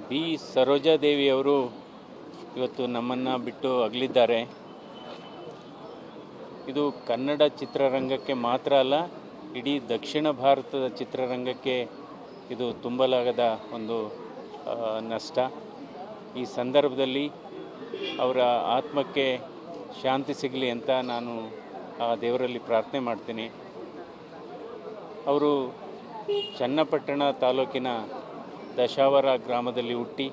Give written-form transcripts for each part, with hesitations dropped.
B ಸರೋಜಾದೇವಿಯವರು ಇವತ್ತು ನಮ್ಮನ್ನು ಬಿಟ್ಟು ಅಗಲಿದ್ದಾರೆ. ಇದು ಕನ್ನಡ ಚಿತ್ರರಂಗಕ್ಕೆ ಮಾತ್ರ ಅಲ್ಲ, ಇಡೀ ದಕ್ಷಿಣ ಭಾರತದ ಚಿತ್ರರಂಗಕ್ಕೆ ಇದು ತುಂಬಲಾಗದ ಒಂದು ನಷ್ಟ. ಈ ಸಂದರ್ಭದಲ್ಲಿ ಅವರ ಆತ್ಮಕ್ಕೆ ಶಾಂತಿ ಸಿಗಲಿ ಅಂತ ನಾನು ಆ ದೇವರಲ್ಲಿ ಪ್ರಾರ್ಥನೆ ಮಾಡ್ತೀನಿ. ಅವರು ಚನ್ನಪಟ್ಟಣ ತಾಲೂಕಿನ ದಶಾವರ ಗ್ರಾಮದಲ್ಲಿ ಹುಟ್ಟಿ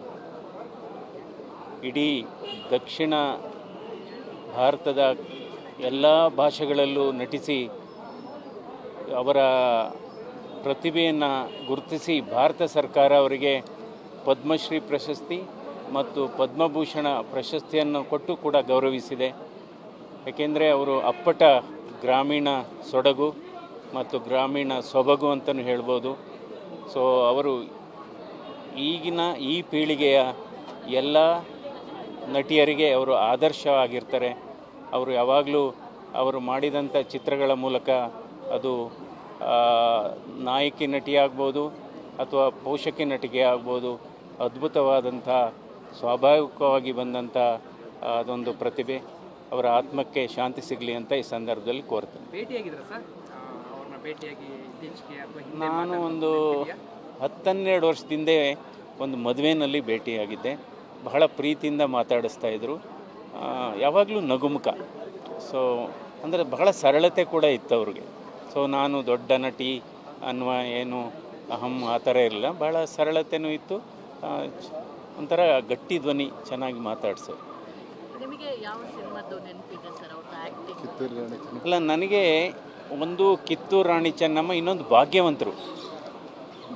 ಇಡೀ ದಕ್ಷಿಣ ಭಾರತದ ಎಲ್ಲ ಭಾಷೆಗಳಲ್ಲೂ ನಟಿಸಿ ಅವರ ಪ್ರತಿಭೆಯನ್ನು ಗುರುತಿಸಿ ಭಾರತ ಸರ್ಕಾರ ಅವರಿಗೆ ಪದ್ಮಶ್ರೀ ಪ್ರಶಸ್ತಿ ಮತ್ತು ಪದ್ಮಭೂಷಣ ಪ್ರಶಸ್ತಿಯನ್ನು ಕೊಟ್ಟು ಕೂಡ ಗೌರವಿಸಿದೆ. ಏಕೆಂದರೆ ಅವರು ಅಪ್ಪಟ ಗ್ರಾಮೀಣ ಸೊಡಗು ಮತ್ತು ಗ್ರಾಮೀಣ ಸೊಬಗು ಅಂತಲೂ ಹೇಳ್ಬೋದು. ಸೊ ಅವರು ಈಗಿನ ಈ ಪೀಳಿಗೆಯ ಎಲ್ಲ ನಟಿಯರಿಗೆ ಅವರು ಆದರ್ಶವಾಗಿರ್ತಾರೆ. ಅವರು ಯಾವಾಗಲೂ ಅವರು ಮಾಡಿದಂಥ ಚಿತ್ರಗಳ ಮೂಲಕ ಅದು ನಾಯಕಿ ನಟಿಯಾಗ್ಬೋದು ಅಥವಾ ಪೋಷಕಿ ನಟಿಗೆ ಆಗ್ಬೋದು, ಅದ್ಭುತವಾದಂಥ ಸ್ವಾಭಾವಿಕವಾಗಿ ಬಂದಂಥ ಅದೊಂದು ಪ್ರತಿಭೆ. ಅವರ ಆತ್ಮಕ್ಕೆ ಶಾಂತಿ ಸಿಗಲಿ ಅಂತ ಈ ಸಂದರ್ಭದಲ್ಲಿ ಕೋರ್ತೇನೆ. ನಾನು ಒಂದು 10-12 ವರ್ಷದಿಂದ ಒಂದು ಮದುವೆಯಲ್ಲಿ ಭೇಟಿಯಾಗಿದ್ದೆ. ಬಹಳ ಪ್ರೀತಿಯಿಂದ ಮಾತಾಡಿಸ್ತಾಯಿದ್ರು. ಯಾವಾಗಲೂ ನಗುಮುಖ. ಸೊ ಅಂದರೆ ಬಹಳ ಸರಳತೆ ಕೂಡ ಇತ್ತು ಅವ್ರಿಗೆ. ಸೊ ನಾನು ದೊಡ್ಡ ನಟಿ ಅನ್ನುವ ಏನು ಆ ಥರ ಇರಲಿಲ್ಲ, ಭಾಳ ಸರಳತೆಯೂ ಇತ್ತು. ಒಂಥರ ಗಟ್ಟಿ ಧ್ವನಿ, ಚೆನ್ನಾಗಿ ಮಾತಾಡ್ಸೋದು. ಅಲ್ಲ, ನನಗೆ ಒಂದು ಕಿತ್ತೂರು ರಾಣಿ ಚೆನ್ನಮ್ಮ, ಇನ್ನೊಂದು ಭಾಗ್ಯವಂತರು.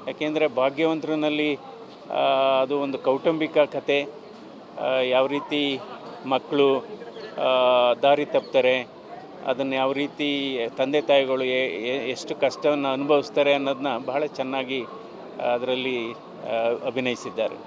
ಯಾಕೆಂದರೆ ಭಾಗ್ಯವಂತರಲ್ಲಿ ಅದು ಒಂದು ಕೌಟುಂಬಿಕ ಕತೆ. ಯಾವ ರೀತಿ ಮಕ್ಕಳು ದಾರಿ ತಪ್ತಾರೆ, ಅದನ್ನು ಯಾವ ರೀತಿ ತಂದೆ ತಾಯಿಗಳು ಎಷ್ಟು ಕಷ್ಟವನ್ನು ಅನುಭವಿಸ್ತಾರೆ ಅನ್ನೋದನ್ನ ಬಹಳ ಚೆನ್ನಾಗಿ ಅದರಲ್ಲಿ ಅಭಿನಯಿಸಿದ್ದಾರೆ.